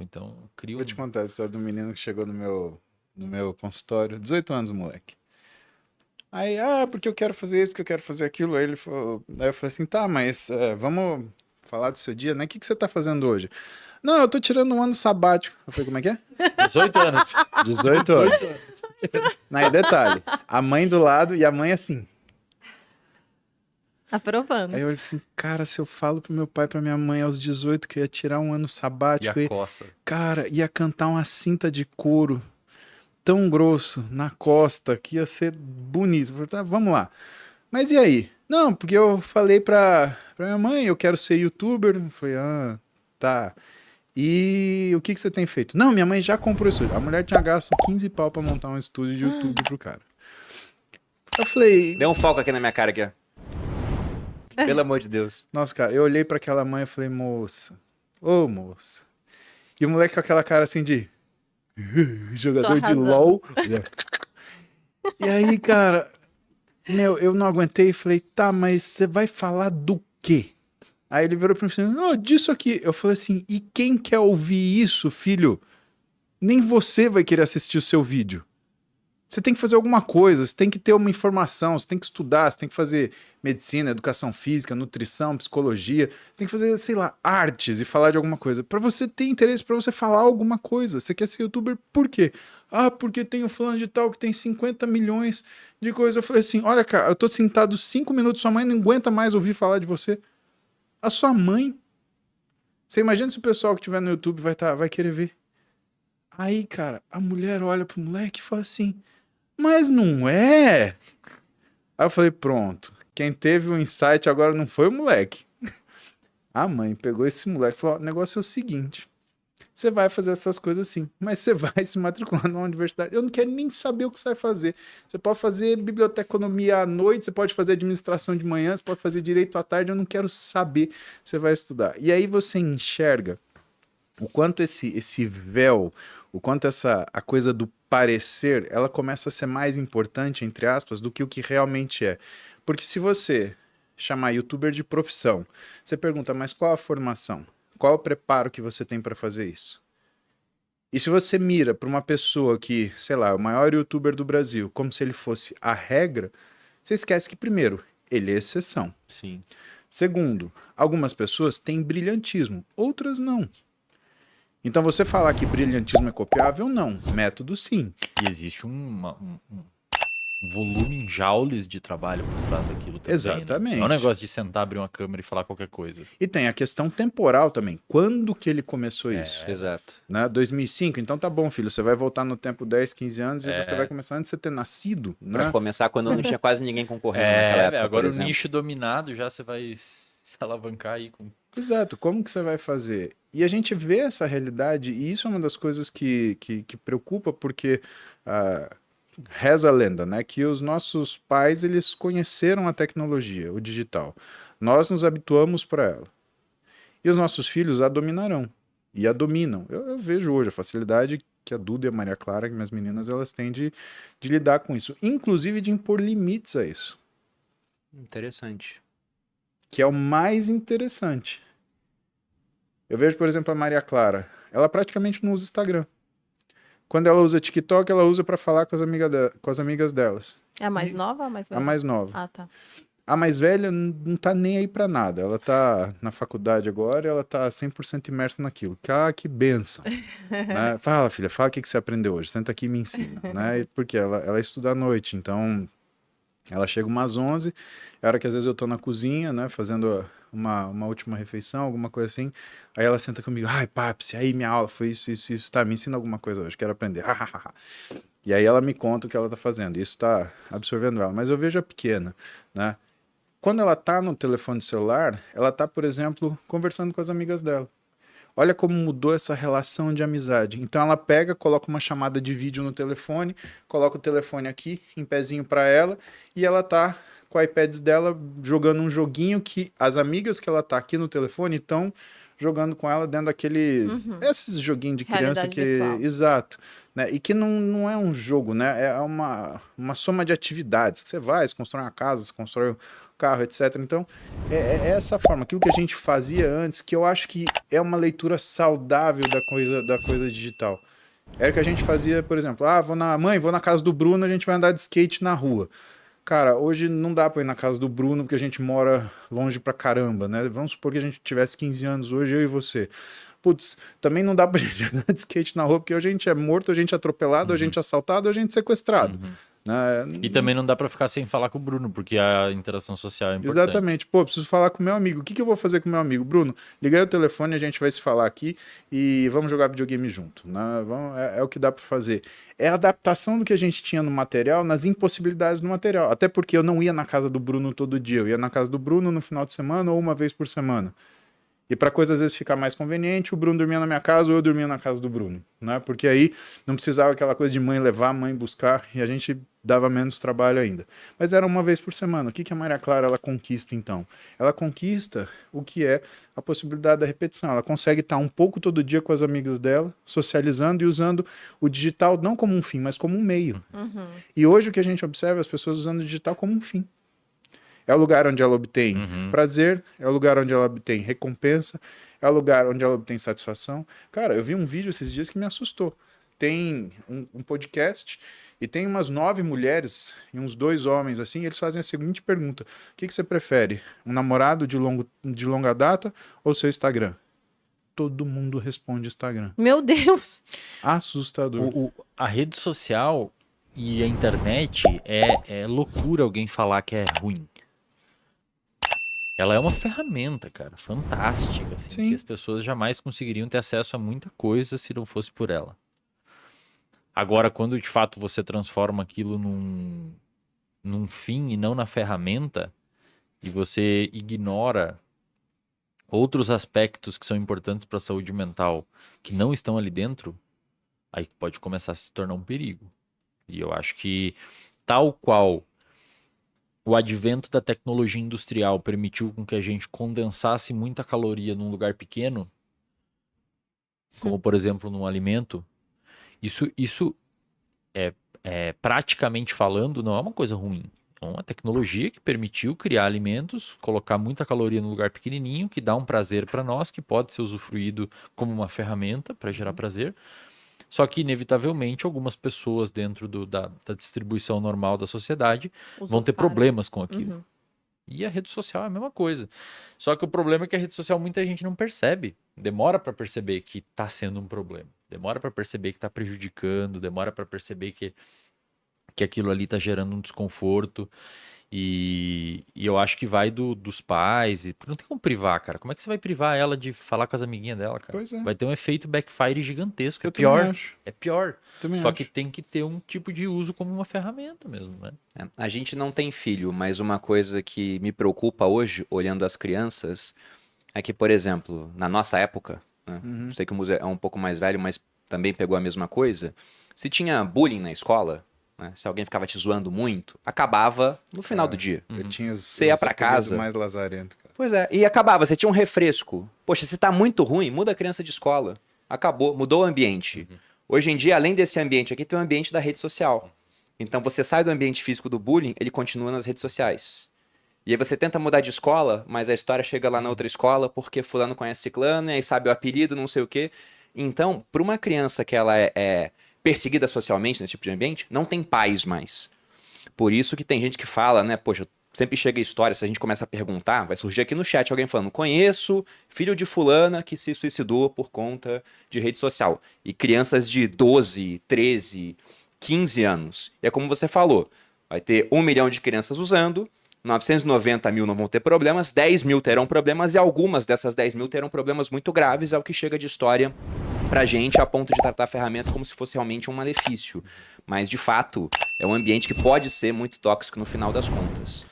Então, cria Vou te contar a história do menino que chegou no meu consultório, 18 anos, moleque. Aí, porque eu quero fazer isso, porque eu quero fazer aquilo. Aí ele falou, aí eu falei assim, tá, mas vamos falar do seu dia, né? O que você tá fazendo hoje? Não, eu tô tirando um ano sabático. Eu falei, como é que é? 18 anos. 18 anos. Aí, detalhe, a mãe do lado e a mãe assim. Aprovando. Aí eu falei assim, cara, se eu falo pro meu pai e pra minha mãe aos 18 que eu ia tirar um ano E sabático, a coça. cara, ia cantar uma cinta de couro tão grosso na costa que ia ser bonito. Eu falei, tá, vamos lá. Mas e aí? Não, porque eu falei pra minha mãe, eu quero ser youtuber. Eu falei, tá. E o que você tem feito? Não, minha mãe já comprou isso. A mulher tinha gasto 15 pau pra montar um estúdio de YouTube pro cara. Eu falei, Deu um foco aqui na minha cara aqui, ó. Pelo amor de Deus. nossa, cara, eu olhei pra aquela mãe e falei, moça, ô moça. E o moleque com aquela cara assim de jogador de arrasando. LOL. E aí, cara, eu não aguentei e falei, tá, mas você vai falar do quê? Aí ele virou pra mim e falou, disso aqui. Eu falei assim, e quem quer ouvir isso, filho? Nem você vai querer assistir o seu vídeo. Você tem que fazer alguma coisa, você tem que ter uma informação, você tem que estudar, você tem que fazer medicina, educação física, nutrição, psicologia, você tem que fazer, sei lá, artes e falar de alguma coisa. Pra você ter interesse, pra você falar alguma coisa. Você quer ser youtuber por quê? Porque tem o fulano de tal que tem 50 milhões de coisas. Eu falei assim, olha, cara, eu tô sentado 5 minutos, sua mãe não aguenta mais ouvir falar de você. A sua mãe. Você imagina se o pessoal que estiver no YouTube vai querer ver. Aí, cara, a mulher olha pro moleque e fala assim, mas não é? Aí eu falei, pronto. Quem teve o insight agora não foi o moleque. A mãe pegou esse moleque e falou, o negócio é o seguinte, você vai fazer essas coisas sim, mas você vai se matricular numa universidade. Eu não quero nem saber o que você vai fazer. Você pode fazer biblioteconomia à noite, você pode fazer administração de manhã, você pode fazer direito à tarde, eu não quero saber. Você vai estudar. E aí você enxerga o quanto esse véu, o quanto a coisa do parecer, ela começa a ser mais importante, entre aspas, do que o que realmente é. Porque se você chamar youtuber de profissão, você pergunta, mas qual a formação? Qual o preparo que você tem para fazer isso? E se você mira para uma pessoa que, sei lá, é o maior youtuber do Brasil, como se ele fosse a regra, você esquece que, primeiro, ele é exceção. Sim. Segundo, algumas pessoas têm brilhantismo, outras não. Então você falar que brilhantismo é copiável, não. Método, sim. E existe um volume em joules de trabalho por trás daquilo também. Exatamente. Né? Não é um negócio de sentar, abrir uma câmera e falar qualquer coisa. E tem a questão temporal também. Quando que ele começou isso? Exato. Né? 2005? Então tá bom, filho. Você vai voltar no tempo 10, 15 anos e você vai começar antes de você ter nascido. Né? Pra começar, quando não tinha quase ninguém concorrendo naquela época, agora por o exemplo. nicho dominado já você vai se alavancar aí com... Exato. Como que você vai fazer? E a gente vê essa realidade e isso é uma das coisas que preocupa porque... reza a lenda, né, que os nossos pais, eles conheceram a tecnologia, o digital. Nós nos habituamos para ela. E os nossos filhos a dominarão. E a dominam. Eu vejo hoje a facilidade que a Duda e a Maria Clara, que minhas meninas, elas têm de lidar com isso. Inclusive de impor limites a isso. Interessante. Que é o mais interessante. Eu vejo, por exemplo, a Maria Clara. Ela praticamente não usa Instagram. Quando ela usa TikTok, ela usa para falar com as amigas delas. É a mais nova ou a mais velha? A mais nova. Ah, tá. A mais velha não tá nem aí pra nada. Ela tá na faculdade agora e ela tá 100% imersa naquilo. Que bênção. Né? Fala, filha, fala o que você aprendeu hoje. Senta aqui e me ensina. Né? Porque ela estuda à noite, então ela chega umas 11, é hora que às vezes eu tô na cozinha, né, fazendo uma última refeição, alguma coisa assim, aí ela senta comigo, ai, papi, aí minha aula foi isso, tá, me ensina alguma coisa hoje, quero aprender, e aí ela me conta o que ela tá fazendo, isso tá absorvendo ela, mas eu vejo a pequena, né, quando ela tá no telefone celular, ela tá, por exemplo, conversando com as amigas dela. Olha como mudou essa relação de amizade. Então ela pega, coloca uma chamada de vídeo no telefone, coloca o telefone aqui, em pezinho para ela, e ela tá com o iPad dela jogando um joguinho que as amigas que ela tá aqui no telefone estão jogando com ela dentro daquele... Esses joguinhos de criança Realidade que... virtual. Exato. Né? E que não é um jogo, né? É uma soma de atividades. Que você vai, você constrói uma casa, você constrói carro, etc. Então, é essa forma. Aquilo que a gente fazia antes, que eu acho que é uma leitura saudável da coisa digital. Era o que a gente fazia, por exemplo, vou na casa do Bruno, a gente vai andar de skate na rua. Cara, hoje não dá pra ir na casa do Bruno, porque a gente mora longe pra caramba, né? Vamos supor que a gente tivesse 15 anos hoje, eu e você. Putz, também não dá pra gente andar de skate na rua, porque hoje a gente é morto, a gente é atropelado, a gente é assaltado, a gente é sequestrado. Né? E também não dá pra ficar sem falar com o Bruno, porque a interação social é importante. Exatamente. Pô, preciso falar com o meu amigo. O que eu vou fazer com o meu amigo? Bruno, liga aí o telefone, a gente vai se falar aqui e vamos jogar videogame junto. Né? É o que dá pra fazer. É a adaptação do que a gente tinha no material nas impossibilidades do material. Até porque eu não ia na casa do Bruno todo dia. Eu ia na casa do Bruno no final de semana ou uma vez por semana. E para coisa às vezes ficar mais conveniente, o Bruno dormia na minha casa ou eu dormia na casa do Bruno, né? Porque aí não precisava aquela coisa de mãe levar, mãe buscar, e a gente dava menos trabalho ainda. Mas era uma vez por semana. O que a Maria Clara ela conquista então? Ela conquista o que é a possibilidade da repetição. Ela consegue estar um pouco todo dia com as amigas dela, socializando e usando o digital não como um fim, mas como um meio. E hoje o que a gente observa é as pessoas usando o digital como um fim. É o lugar onde ela obtém prazer, é o lugar onde ela obtém recompensa, é o lugar onde ela obtém satisfação. Cara, eu vi um vídeo esses dias que me assustou. Tem um podcast e tem umas 9 mulheres e uns 2 homens, assim, e eles fazem a seguinte pergunta: o que você prefere? Um namorado de longa data ou seu Instagram? Todo mundo responde Instagram. Meu Deus! Assustador. A rede social e a internet é loucura alguém falar que é ruim. Ela é uma ferramenta, cara, fantástica, assim, Sim. que as pessoas jamais conseguiriam ter acesso a muita coisa se não fosse por ela. Agora, quando de fato você transforma aquilo num fim e não na ferramenta, e você ignora outros aspectos que são importantes para a saúde mental que não estão ali dentro, aí pode começar a se tornar um perigo. E eu acho que, tal qual o advento da tecnologia industrial permitiu com que a gente condensasse muita caloria num lugar pequeno, como por exemplo num alimento, isso praticamente falando não é uma coisa ruim. É uma tecnologia que permitiu criar alimentos, colocar muita caloria num lugar pequenininho, que dá um prazer para nós, que pode ser usufruído como uma ferramenta para gerar prazer. Só que, inevitavelmente, algumas pessoas dentro da distribuição normal da sociedade vão ter problemas com aquilo. E a rede social é a mesma coisa. Só que o problema é que a rede social muita gente não percebe. Demora para perceber que está sendo um problema. Demora para perceber que está prejudicando. Demora para perceber que aquilo ali está gerando um desconforto. E eu acho que vai dos pais. Não tem como privar, cara. Como é que você vai privar ela de falar com as amiguinhas dela, cara? Pois é. Vai ter um efeito backfire gigantesco. Eu É pior. também acho. É pior. Também Só acho. que tem que ter um tipo de uso como uma ferramenta mesmo, né? A gente não tem filho, mas uma coisa que me preocupa hoje, olhando as crianças, é que, por exemplo, na nossa época, né, sei que o museu é um pouco mais velho, mas também pegou a mesma coisa, se tinha bullying na escola, né, se alguém ficava te zoando muito, acabava no final do dia. Eu tinha Você ia pra casa. mais lazarento, cara. Pois é, e acabava, você tinha um refresco. Poxa, se tá muito ruim, muda a criança de escola. Acabou, mudou o ambiente. Hoje em dia, além desse ambiente aqui, tem o ambiente da rede social. Então você sai do ambiente físico do bullying, ele continua nas redes sociais. E aí você tenta mudar de escola, mas a história chega lá na outra escola porque fulano conhece ciclano, e aí sabe o apelido, não sei o quê. Então, para uma criança que ela é perseguida socialmente nesse tipo de ambiente, não tem paz mais. Por isso que tem gente que fala, né, poxa, sempre chega a história, se a gente começa a perguntar, vai surgir aqui no chat alguém falando, conheço filho de fulana que se suicidou por conta de rede social. E crianças de 12, 13, 15 anos. E é como você falou, vai ter 1 milhão de crianças usando, 990 mil não vão ter problemas, 10 mil terão problemas e algumas dessas 10 mil terão problemas muito graves, é o que chega de história pra gente a ponto de tratar a ferramenta como se fosse realmente um malefício. Mas, de fato, é um ambiente que pode ser muito tóxico no final das contas.